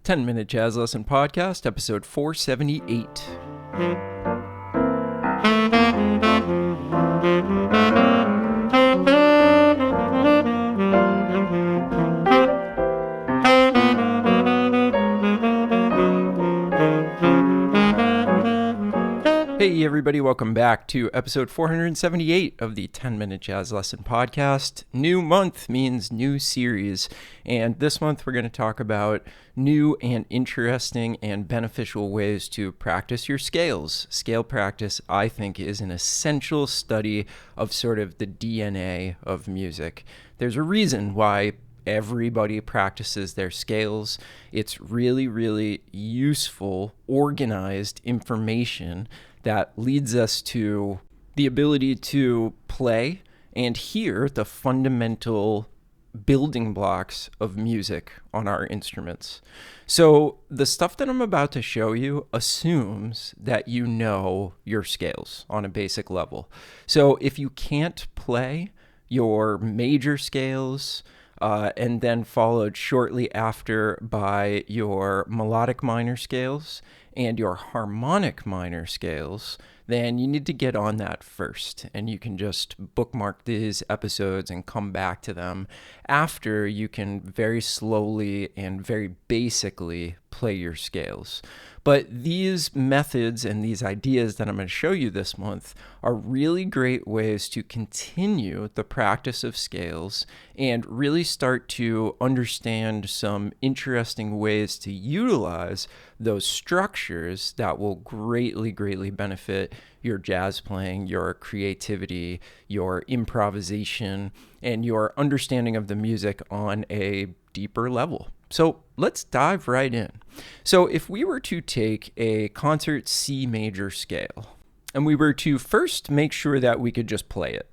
10-Minute Jazz Lesson Podcast, episode 478. Hey everybody, welcome back to episode 478 of the 10-Minute Jazz Lesson Podcast. New month means new series, and this month we're going to talk about new and interesting and beneficial ways to practice your scales. Scale practice, I think, is an essential study of sort of the DNA of music. There's a reason why everybody practices their scales. It's really, really useful, organized information that leads us to the ability to play and hear the fundamental building blocks of music on our instruments. So the stuff that I'm about to show you assumes that you know your scales on a basic level. So if you can't play your major scales, and then followed shortly after by your melodic minor scales and your harmonic minor scales, then you need to get on that first. And you can just bookmark these episodes and come back to them after you can very slowly and very basically play your scales. But these methods and these ideas that I'm going to show you this month are really great ways to continue the practice of scales and really start to understand some interesting ways to utilize those structures that will greatly, greatly benefit your jazz playing, your creativity, your improvisation, and your understanding of the music on a deeper level. So let's dive right in. So if we were to take a concert C major scale, and we were to first make sure that we could just play it.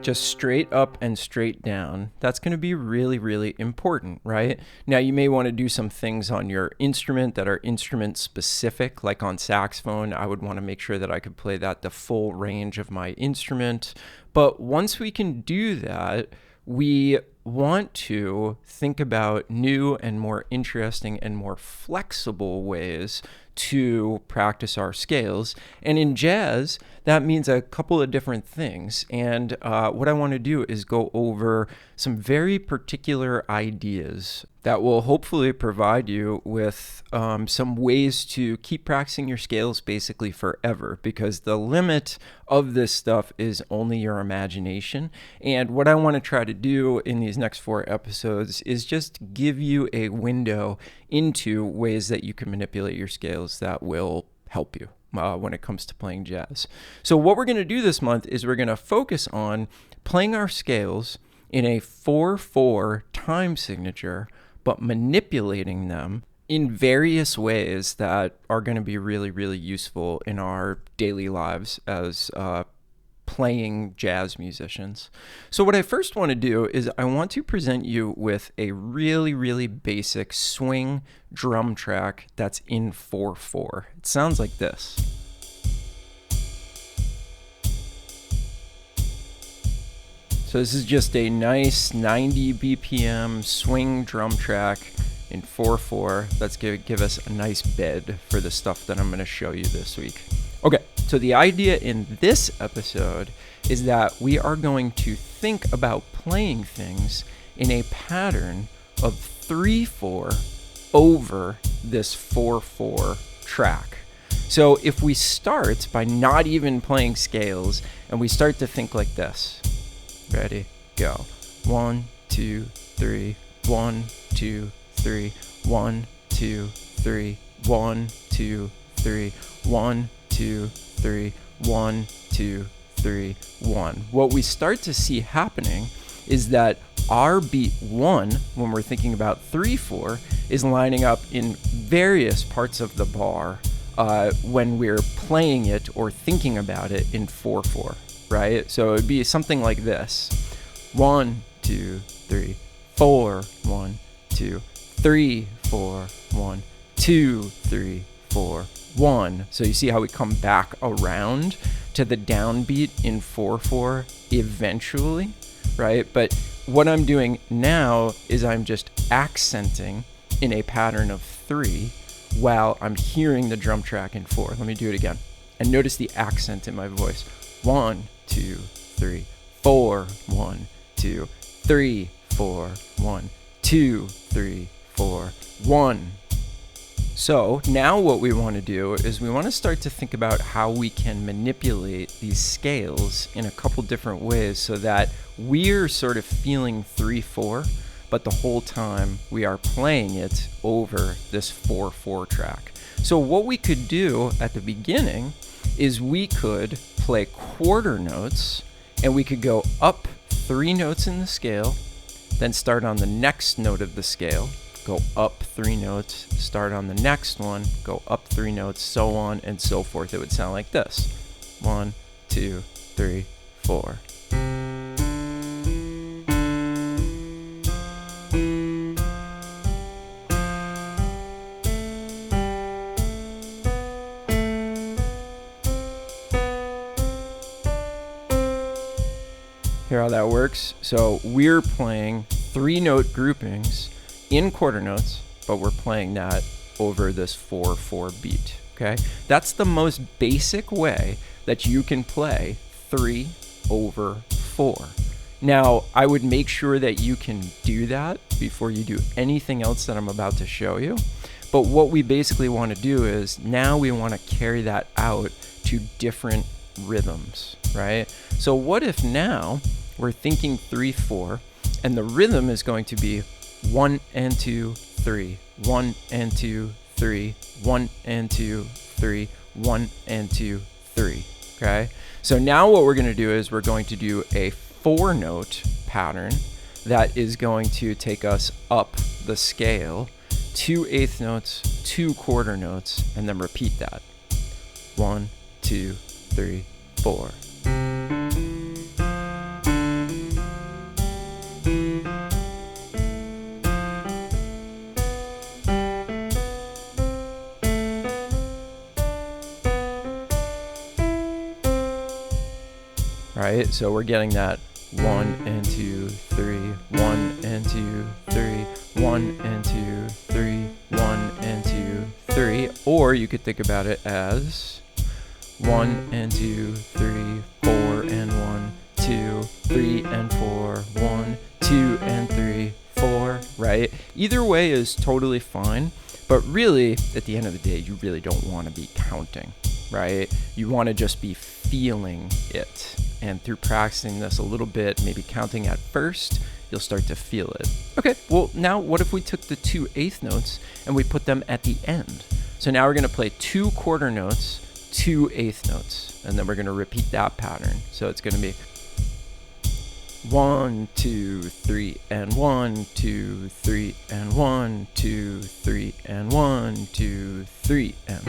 Just straight up and straight down, that's going to be really, really important, right? Now, you may want to do some things on your instrument that are instrument specific, like on saxophone. I would want to make sure that I could play that the full range of my instrument. But once we can do that, we want to think about new and more interesting and more flexible ways to practice our scales. And in jazz, that means a couple of different things. And what I want to do is go over some very particular ideas that will hopefully provide you with some ways to keep practicing your scales basically forever, because the limit of this stuff is only your imagination. And what I want to try to do in these next 4 episodes is just give you a window into ways that you can manipulate your scales that will help you when it comes to playing jazz. So what we're going to do this month is we're going to focus on playing our scales in a 4/4 time signature, but manipulating them in various ways that are going to be really, really useful in our daily lives as playing jazz musicians. So what I first want to do is I want to present you with a really, really basic swing drum track that's in 4/4. It sounds like this. So this is just a nice 90 BPM swing drum track in 4/4. That's going to give us a nice bed for the stuff that I'm going to show you this week. Okay, so the idea in this episode is that we are going to think about playing things in a pattern of 3/4 over this 4/4 track. So if we start by not even playing scales and we start to think like this. Ready, go. 1, 2, 3, 1, 2, 3, 1, 2, 3, 1, 2, 3, 1, 2, 3, 1, 2, 3, 1. What we start to see happening is that our beat 1, when we're thinking about 3/4, is lining up in various parts of the bar when we're playing it or thinking about it in 4/4, right? So it would be something like this. 1, 2, 3, 4, 1, 2, 3, 4, 1, 2, 3, 4, 1. So you see how we come back around to the downbeat in 4/4 eventually. right? But what I'm doing now is I'm just accenting in a pattern of 3 while I'm hearing the drum track in 4. Let me do it again. And notice the accent in my voice. 1, 2, 3, 4. 1, 2, 3, 4. 1, 2, 3, 4, 1. So now what we want to do is we want to start to think about how we can manipulate these scales in a couple different ways so that we're sort of feeling 3/4, but the whole time we are playing it over this 4/4 track. So what we could do at the beginning is we could play quarter notes, and we could go up 3 notes in the scale, then start on the next note of the scale, go up 3 notes, start on the next one, go up 3 notes, so on and so forth. It would sound like this. 1, 2, 3, 4. Hear how that works? So we're playing 3-note groupings in quarter notes, but we're playing that over this 4/4 beat, okay? That's the most basic way that you can play 3/4. Now, I would make sure that you can do that before you do anything else that I'm about to show you. But what we basically want to do is now we want to carry that out to different rhythms, right? So what if now we're thinking 3/4 and the rhythm is going to be 1 and 2, 3, 1 and 2, 3, 1 and 2, 3, 1 and 2, 3. Okay? So now what we're going to do is we're going to do a 4-note pattern that is going to take us up the scale, 2 eighth notes, 2 quarter notes, and then repeat that. 1, 2, 3, 4. Right, so we're getting that 1 and 2, 3, 1 and 2, 3, 1 and 2, 3, 1 and 2, 3. Or you could think about it as 1 and 2, 3, 4 and 1, 2, 3 and 4, 1, 2 and 3, 4, right? Either way is totally fine, but really, at the end of the day, you really don't want to be counting, right? You want to just be feeling it. And through practicing this a little bit, maybe counting at first, you'll start to feel it. Okay, well now what if we took the 2 eighth notes and we put them at the end? So now we're going to play 2 quarter notes, 2 eighth notes, and then we're going to repeat that pattern. So it's going to be 1, 2, 3, and 1, 2, 3, and 1, 2, 3, and 1, 2, 3, and...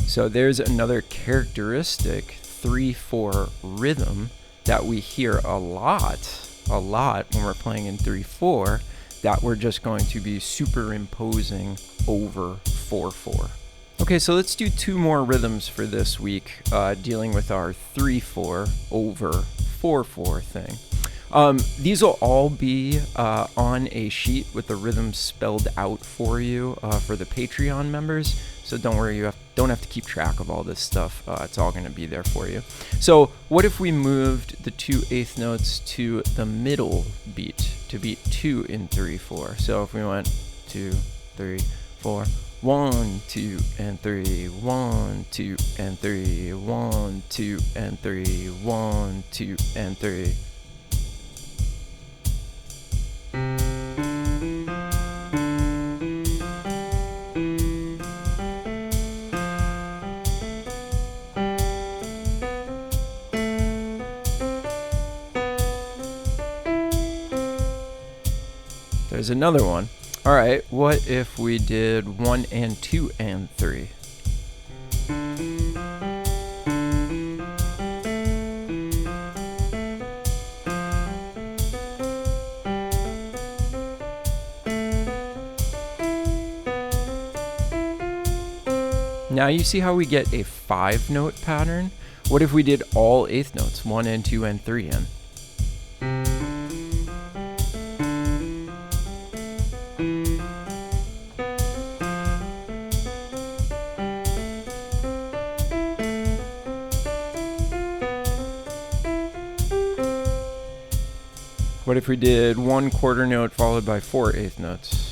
So there's another characteristic 3/4 rhythm that we hear a lot when we're playing in 3/4 that we're just going to be superimposing over 4/4. Okay, so let's do 2 more rhythms for this week, dealing with our 3/4 over 4/4 thing. These will all be on a sheet with the rhythms spelled out for you for the Patreon members. So don't worry, you don't have to keep track of all this stuff. It's all going to be there for you. So what if we moved the 2 eighth notes to the middle beat, to beat 2 in 3/4? So if we went 2, 3, 4, 1, 2, and 3, 1, 2, and 3, 1, 2, and 3, 1, 2, and 3. There's another one. All right, what if we did 1 and 2 and 3? Now you see how we get a 5-note pattern? What if we did all eighth notes, 1 and 2 and 3 in? What if we did 1 quarter note followed by 4 eighth notes?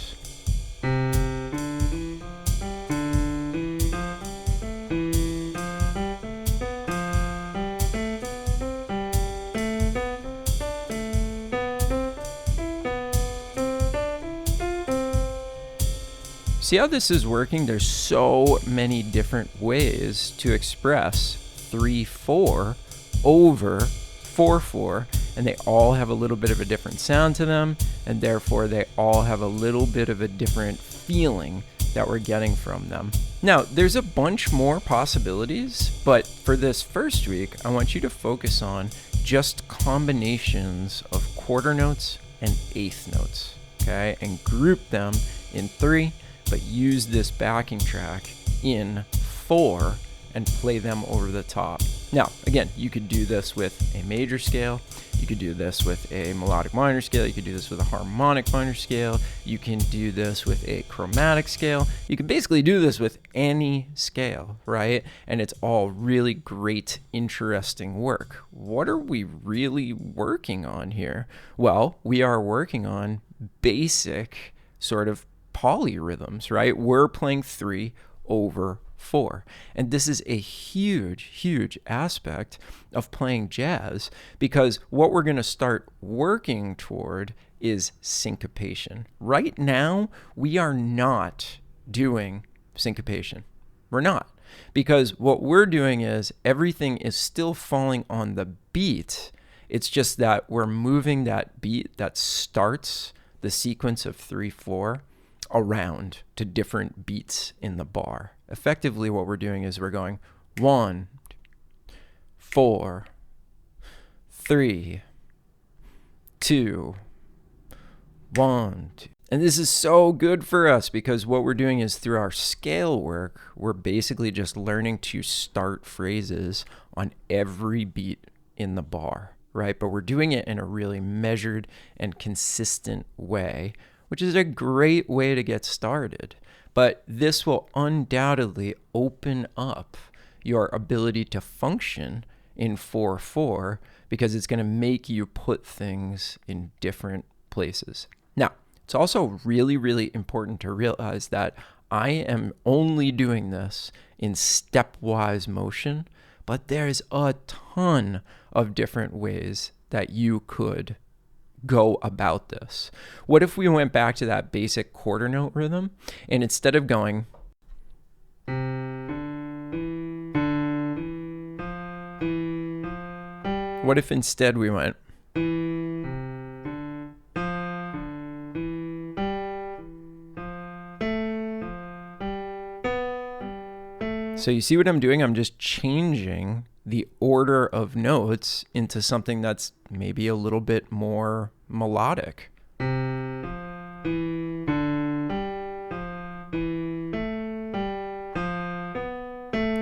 See how this is working? There's so many different ways to express 3/4 over 4/4, and they all have a little bit of a different sound to them, and therefore they all have a little bit of a different feeling that we're getting from them. Now, there's a bunch more possibilities, but for this first week, I want you to focus on just combinations of quarter notes and eighth notes, okay? And group them in 3, but use this backing track in 4 and play them over the top. Now, again, you could do this with a major scale, you could do this with a melodic minor scale, you could do this with a harmonic minor scale, you can do this with a chromatic scale, you can basically do this with any scale, right? And it's all really great, interesting work. What are we really working on here? Well, we are working on basic sort of polyrhythms, right? We're playing 3 over 4. And this is a huge aspect of playing jazz, because what we're going to start working toward is syncopation. Right now, we are not doing syncopation. We're not. Because what we're doing is everything is still falling on the beat. It's just that we're moving that beat that starts the sequence of 3/4 around to different beats in the bar. Effectively, what we're doing is we're going 1, 4, 3, 2, 1, 2. And this is so good for us because what we're doing is through our scale work, we're basically just learning to start phrases on every beat in the bar, right? But we're doing it in a really measured and consistent way, which is a great way to get started. But this will undoubtedly open up your ability to function in 4/4 because it's going to make you put things in different places. Now, it's also really important to realize that I am only doing this in stepwise motion, but there's a ton of different ways that you could go about this. What if we went back to that basic quarter note rhythm and instead of going what if instead we went so you see what I'm doing? I'm just changing the order of notes into something that's maybe a little bit more melodic.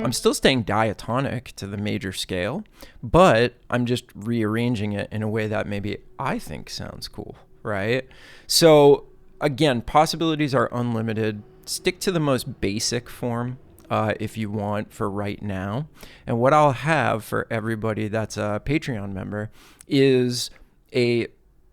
I'm still staying diatonic to the major scale, but I'm just rearranging it in a way that maybe I think sounds cool, right? So again, possibilities are unlimited. Stick to the most basic form if you want for right now. And what I'll have for everybody that's a Patreon member is a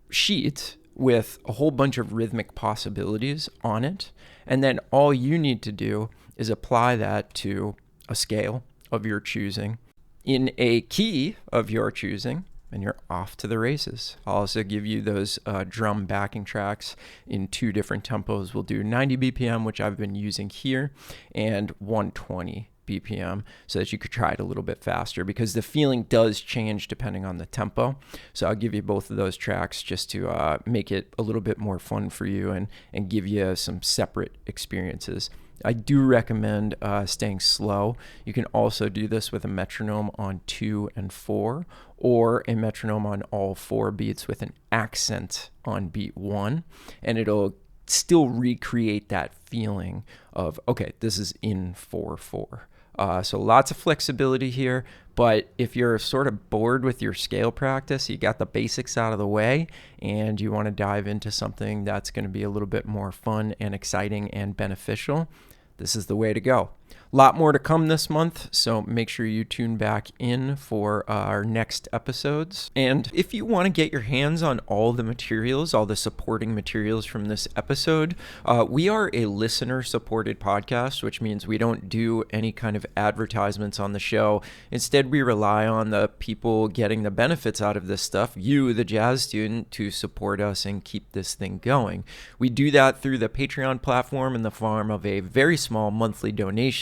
sheet with a whole bunch of rhythmic possibilities on it. And then all you need to do is apply that to a scale of your choosing in a key of your choosing, and you're off to the races. I'll also give you those drum backing tracks in 2 different tempos. We'll do 90 BPM, which I've been using here, and 120 BPM so that you could try it a little bit faster because the feeling does change depending on the tempo. So I'll give you both of those tracks just to make it a little bit more fun for you and give you some separate experiences. I do recommend staying slow. You can also do this with a metronome on 2 and 4 or a metronome on all 4 beats with an accent on beat 1, and it'll still recreate that feeling of, okay, this is in 4/4. So lots of flexibility here, but if you're sort of bored with your scale practice, you got the basics out of the way, and you want to dive into something that's going to be a little bit more fun and exciting and beneficial, this is the way to go. A lot more to come this month, so make sure you tune back in for our next episodes. And if you want to get your hands on all the materials, all the supporting materials from this episode, we are a listener-supported podcast, which means we don't do any kind of advertisements on the show. Instead, we rely on the people getting the benefits out of this stuff, you, the jazz student, to support us and keep this thing going. We do that through the Patreon platform in the form of a very small monthly donation.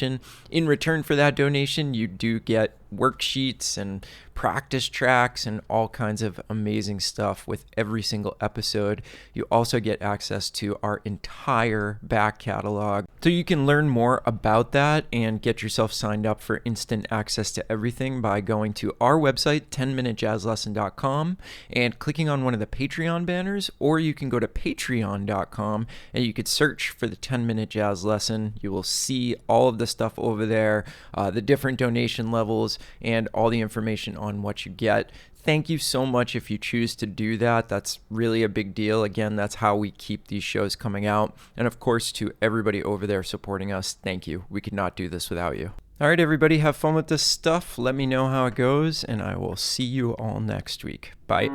In return for that donation, you do get worksheets and practice tracks and all kinds of amazing stuff with every single episode. You also get access to our entire back catalog. So you can learn more about that and get yourself signed up for instant access to everything by going to our website, 10minutejazzlesson.com, and clicking on one of the Patreon banners, or you can go to patreon.com and you could search for the 10-Minute Jazz Lesson. You will see all of the stuff over there, the different donation levels, and all the information on what you get. Thank you so much if you choose to do that. That's really a big deal. Again, that's how we keep these shows coming out. And of course, to everybody over there supporting us, thank you. We could not do this without you. All right, everybody, have fun with this stuff. Let me know how it goes, and I will see you all next week. Bye.